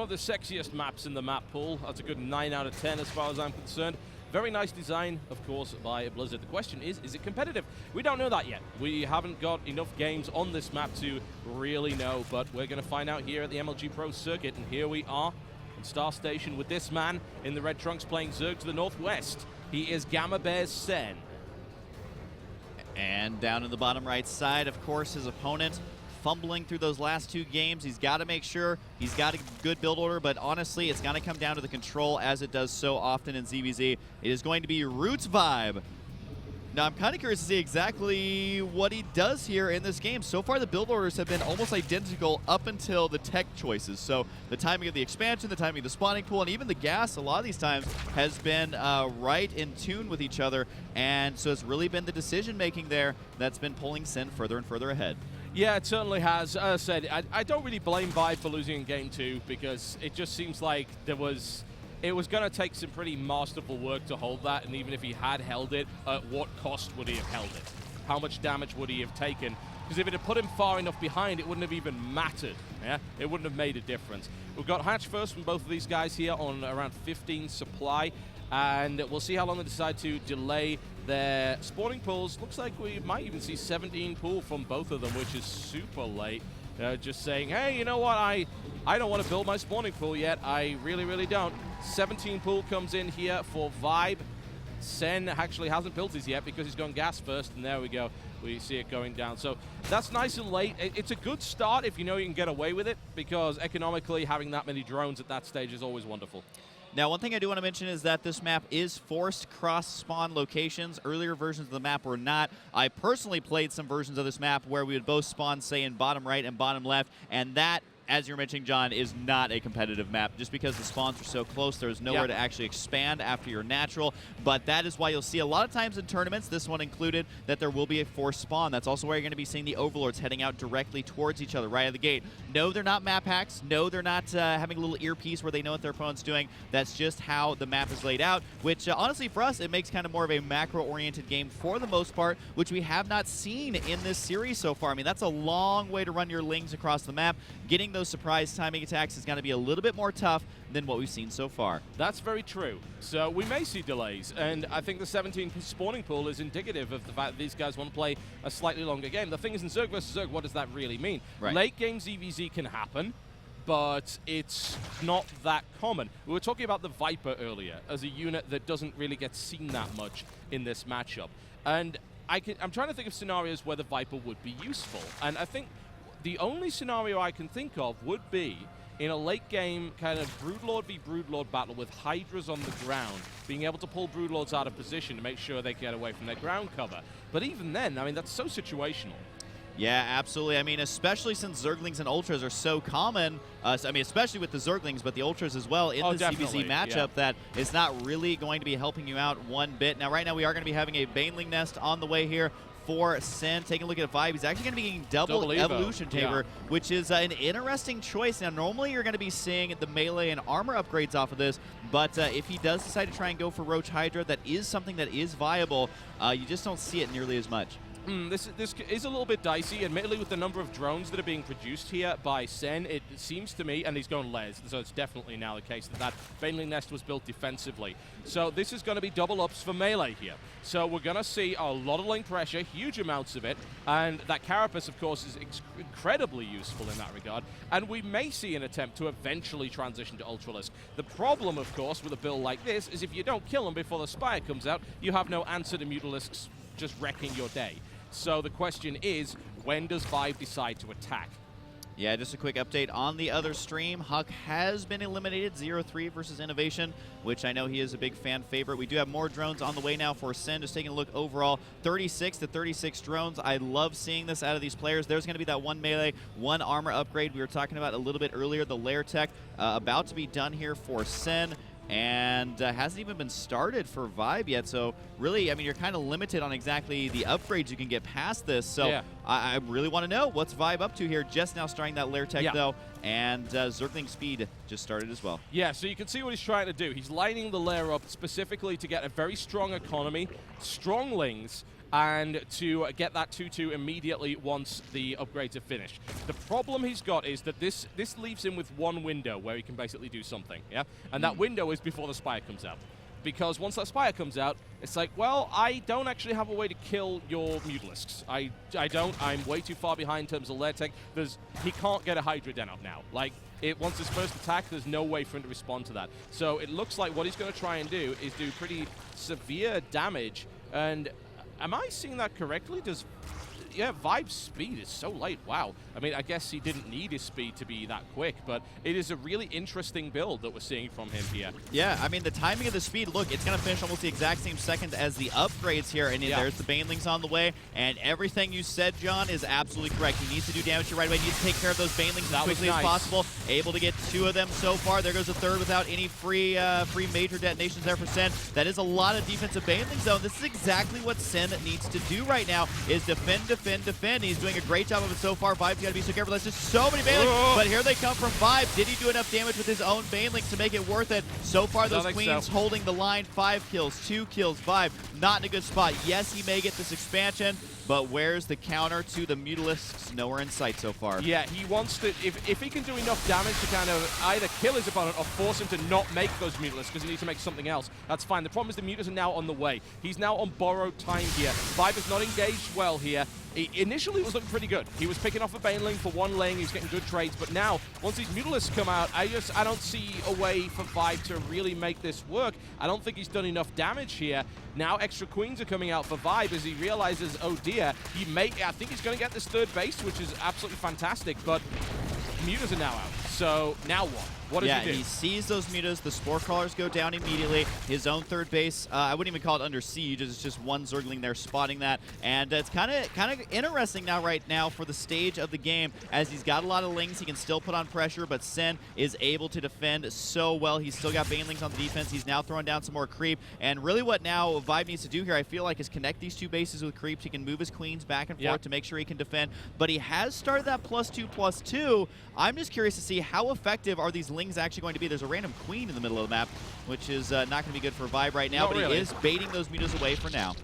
One of the sexiest maps in the map pool. That's a good 9 out of 10 as far as I'm concerned. Very nice design, of course, by Blizzard. The question is it competitive? We don't know that yet. We haven't got enough games on this map to really know, but we're going to find out here at the MLG Pro Circuit, and here we are in Star Station with this man in the red trunks playing Zerg to the northwest. He is Gamma Bear's Sen. And down in the bottom right side, of course, his opponent fumbling through those last 2 games. He's got to make sure he's got a good build order, but honestly, it's going to come down to the control as it does so often in ZVZ. It is going to be Roots Vibe. Now, I'm kind of curious to see exactly what he does here in this game. So far, the build orders have been almost identical up until the tech choices. So the timing of the expansion, the timing of the spawning pool, and even the gas a lot of these times has been right in tune with each other. And so it's really been the decision-making there that's been pulling Sen further and further ahead. Yeah, it certainly has. As I said, I don't really blame Vibe for losing in Game 2 because it just seems like it was going to take some pretty masterful work to hold that, and even if he had held it, at what cost would he have held it? How much damage would he have taken? Because if it had put him far enough behind, it wouldn't have even mattered. Yeah, it wouldn't have made a difference. We've got Hatch first from both of these guys here on around 15 supply, and we'll see how long they decide to delay their spawning pools. Looks like we might even see 17 pool from both of them, which is super late. Just saying, hey, you know what? I don't want to build my spawning pool yet. I really, really don't. 17 pool comes in here for Vibe. Sen actually hasn't built his yet because he's gone gas first, and there we go. We see it going down. So that's nice and late. It's a good start if you know you can get away with it, because economically having that many drones at that stage is always wonderful. Now, one thing I do want to mention is that this map is forced cross-spawn locations. Earlier versions of the map were not. I personally played some versions of this map where we would both spawn, say, in bottom right and bottom left, and that, as you're mentioning, John, is not a competitive map. Just because the spawns are so close, there's nowhere to actually expand after your natural. But that is why you'll see a lot of times in tournaments, this one included, that there will be a forced spawn. That's also where you're going to be seeing the Overlords heading out directly towards each other right out of the gate. No, they're not map hacks. No, they're not having a little earpiece where they know what their opponent's doing. That's just how the map is laid out, which honestly for us, it makes kind of more of a macro-oriented game for the most part, which we have not seen in this series so far. I mean, that's a long way to run your lings across the map. Getting those surprise timing attacks is going to be a little bit more tough than what we've seen so far. That's very true. So we may see delays, and I think the 17 spawning pool is indicative of the fact that these guys want to play a slightly longer game. The thing is, in Zerg versus Zerg, what does that really mean? Right. Late game ZVZ can happen, but it's not that common. We were talking about the Viper earlier as a unit that doesn't really get seen that much in this matchup. And I'm trying to think of scenarios where the Viper would be useful, and I think the only scenario I can think of would be in a late game kind of Broodlord v Broodlord battle with Hydras on the ground, being able to pull Broodlords out of position to make sure they get away from their ground cover. But even then, I mean, that's so situational. Yeah, absolutely. I mean, especially since Zerglings and Ultras are so common, I mean, especially with the Zerglings, but the Ultras as well in the CBC matchup, that it's not really going to be helping you out one bit. Now, right now, we are going to be having a Baneling Nest on the way here for Sen. Taking a look at Vibe, he's actually going to be getting double Evolution Tabor, which is an interesting choice. Now, normally you're going to be seeing the melee and armor upgrades off of this, but if he does decide to try and go for Roach Hydra, that is something that is viable. You just don't see it nearly as much. This is a little bit dicey, admittedly, with the number of drones that are being produced here by Sen. It seems to me, and he's going Les, so it's definitely now the case that Baneling Nest was built defensively. So this is going to be double ups for melee here. So we're going to see a lot of lane pressure, huge amounts of it, and that Carapace, of course, is incredibly useful in that regard. And we may see an attempt to eventually transition to Ultralisk. The problem, of course, with a build like this is if you don't kill him before the Spire comes out, you have no answer to Mutalisks just wrecking your day. So the question is, when does Vibe decide to attack? Yeah, just a quick update on the other stream. Huck has been eliminated, 0-3 versus Innovation, which I know he is a big fan favorite. We do have more drones on the way now for Sen. Just taking a look overall, 36 to 36 drones. I love seeing this out of these players. There's going to be that one melee, one armor upgrade we were talking about a little bit earlier, the Lair Tech, about to be done here for Sen. And hasn't even been started for Vibe yet. So really, I mean, you're kind of limited on exactly the upgrades you can get past this. So yeah. I really want to know what's Vibe up to here. Just now starting that Lair Tech, though. And Zergling Speed just started as well. Yeah, so you can see what he's trying to do. He's lining the Lair up specifically to get a very strong economy, strong lings, and to get that 2-2 immediately once the upgrades are finished. The problem he's got is that this leaves him with one window where he can basically do something, yeah? And that window is before the Spire comes out. Because once that Spire comes out, it's like, well, I don't actually have a way to kill your Mutalisks. I don't. I'm way too far behind in terms of their tech. He can't get a Hydra Den out now. Like, once his first attack, there's no way for him to respond to that. So it looks like what he's going to try and do is do pretty severe damage. And am I seeing that correctly? Yeah, Vibe's speed is so late. Wow. I mean, I guess he didn't need his speed to be that quick, but it is a really interesting build that we're seeing from him here. Yeah, I mean, the timing of the speed, look, it's going to finish almost the exact same second as the upgrades here, and there's the Banelings on the way, and everything you said, John, is absolutely correct. He needs to do damage here right away. He needs to take care of those Banelings as quickly as possible. Able to get 2 of them so far. There goes a third without any free major detonations there for Sen. That is a lot of defensive Banelings, though. This is exactly what Sen needs to do right now, is defend, defend, defend. He's doing a great job of it so far. Vibe's got to be so careful. That's just so many Banelings, but here they come from Vibe. Did he do enough damage with his own Banelings to make it worth it? So far, those Queens holding the line. 5 kills, 2 kills. Vibe not in a good spot. Yes, he may get this expansion, but where's the counter to the Mutalisks? Nowhere in sight so far. Yeah, he wants to, if he can do enough damage to kind of either kill his opponent or force him to not make those Mutalisks because he needs to make something else, that's fine. The problem is the Mutas are now on the way. He's now on borrowed time here. Vibe is not engaged well here. Initially, it was looking pretty good. He was picking off a Baneling for one lane. He was getting good trades. But now, once these Mutalisks come out, I don't see a way for Vibe to really make this work. I don't think he's done enough damage here. Now, extra Queens are coming out for Vibe as he realizes, oh dear, I think he's going to get this third base, which is absolutely fantastic. But Mutas are now out. So now what? What does he do? He sees those Mutas. The Spore Crawlers go down immediately. His own third base, I wouldn't even call it under siege. It's just one Zergling there spotting that. And it's kind of interesting right now for the stage of the game. As he's got a lot of Lings, he can still put on pressure, but Sen is able to defend so well. He's still got Banelings on the defense. He's now throwing down some more creep. And really what now Vibe needs to do here, I feel like, is connect these 2 bases with creeps. He can move his Queens back and forth to make sure he can defend. But he has started that +2/+2. I'm just curious to see how effective are these Lings actually going to be. There's a random Queen in the middle of the map, which is not going to be good for Vibe right now, but he is baiting those Mutas away for now.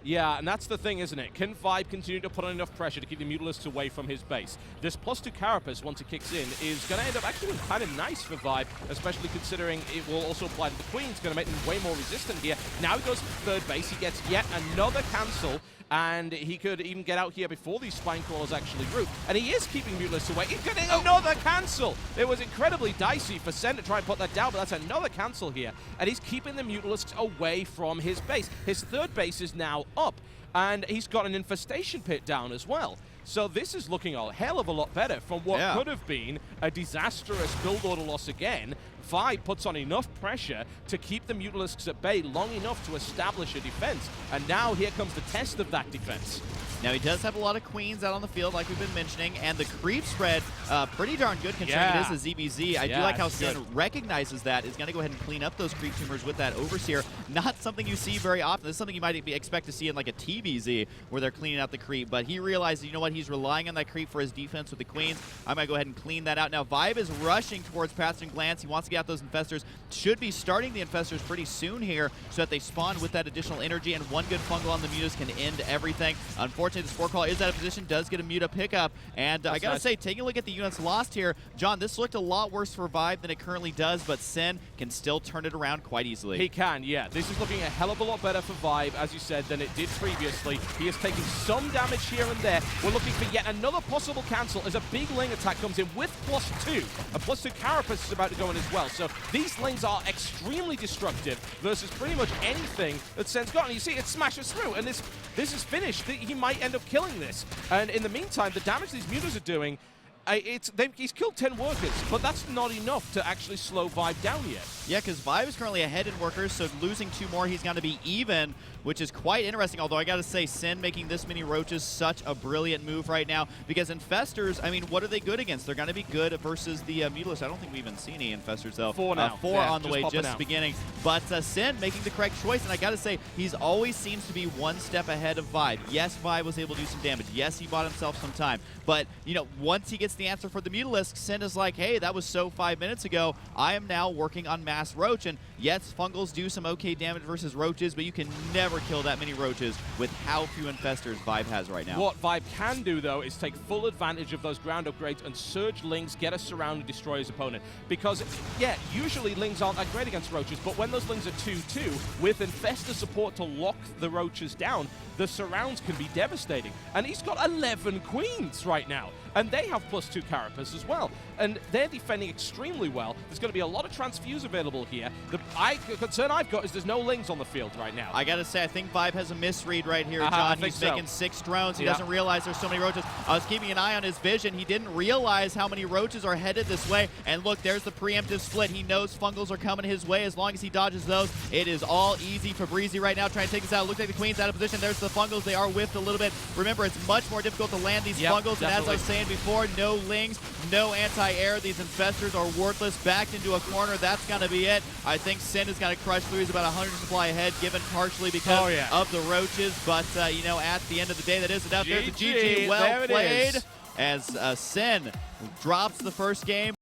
Yeah, and that's the thing, isn't it? Can Vibe continue to put on enough pressure to keep the Mutalisks away from his base? This +2 Carapace, once it kicks in, is going to end up actually kind of nice for Vibe, especially considering it will also apply to the Queens, going to make them way more resistant here. Now he goes to third base, he gets yet another cancel, and he could even get out here before these Spine Crawlers actually root. And he is keeping Mutalisks away. He's getting another cancel! It was incredibly dicey for Sen to try and put that down, but that's another cancel here. And he's keeping the Mutalisks away from his base. His third base is now up, and he's got an Infestation Pit down as well. So this is looking a hell of a lot better from what could have been a disastrous build order loss again. Vibe puts on enough pressure to keep the Mutalisks at bay long enough to establish a defense. And now here comes the test of that defense. Now, he does have a lot of Queens out on the field, like we've been mentioning, and the creep spread, pretty darn good considering it is a ZBZ. I do like how Sen recognizes that, is going to go ahead and clean up those creep tumors with that Overseer. Not something you see very often. This is something you might expect to see in like a TBZ, where they're cleaning out the creep, but he realizes, you know what, he's relying on that creep for his defense with the Queens. I might go ahead and clean that out. Now, Vibe is rushing towards Passing Glance. He wants to get out those Infestors. Should be starting the Infestors pretty soon here, so that they spawn with that additional energy, and one good fungal on the Mutas can end everything. Unfortunately, the Spore Crawler is out of position, does get a Muta pickup, and I gotta say, taking a look at the units lost here, John, this looked a lot worse for Vibe than it currently does, but Sen can still turn it around quite easily. He can, yeah. This is looking a hell of a lot better for Vibe, as you said, than it did previously. He is taking some damage here and there. We're looking for yet another possible cancel as a big Ling attack comes in with +2. A +2 Carapace is about to go in as well. So these Lings are extremely destructive versus pretty much anything that Sen's got. And you see, it smashes through, and this is finished. He might end up killing this. And in the meantime, the damage these Mutas are doing, he's killed 10 workers, but that's not enough to actually slow Vibe down yet. Yeah, because Vibe is currently ahead in workers, so losing 2 more, he's going to be even, which is quite interesting. Although I got to say, Sen making this many roaches such a brilliant move right now, because Infestors, I mean, what are they good against? They're going to be good versus the Mutalisks. I don't think we even see any Infestors, though. 4 now. 4 on the way, just beginning. But Sen making the correct choice, and I got to say, he's always seems to be one step ahead of Vibe. Yes, Vibe was able to do some damage. Yes, he bought himself some time. But, you know, once he gets gets the answer for the Mutalisk. Sin is like, hey, that was so 5 minutes ago. I am now working on Mass Roach. And yes, Fungals do some okay damage versus Roaches, but you can never kill that many Roaches with how few Infestors Vibe has right now. What Vibe can do, though, is take full advantage of those ground upgrades and Surge Lings, get a surround and destroy his opponent. Because, yeah, usually Lings aren't that great against Roaches, but when those Lings are 2-2, with Infestor support to lock the Roaches down, the surrounds can be devastating. And he's got 11 Queens right now, and they have +2 Carapace as well. And they're defending extremely well. There's going to be a lot of Transfuse available here. The concern I've got is there's no Lings on the field right now. I got to say, I think Vibe has a misread right here, John. He's making 6 drones. He doesn't realize there's so many Roaches. I was keeping an eye on his vision. He didn't realize how many Roaches are headed this way. And look, there's the preemptive split. He knows Fungals are coming his way. As long as he dodges those, it is all easy for Breezy right now, trying to take this out. Looks like the Queen's out of position. There's the Fungals. They are whiffed a little bit. Remember, it's much more difficult to land these Fungals. Definitely. And as I was saying before, no Lings, no anti-air. These Infestors are worthless. Backed into a corner. That's going to be it. I think Sin is going to crush through. He's about 100 supply ahead, given partially because of the Roaches. But, you know, at the end of the day, that is it out there. The GG, well played, as Sin drops the first game.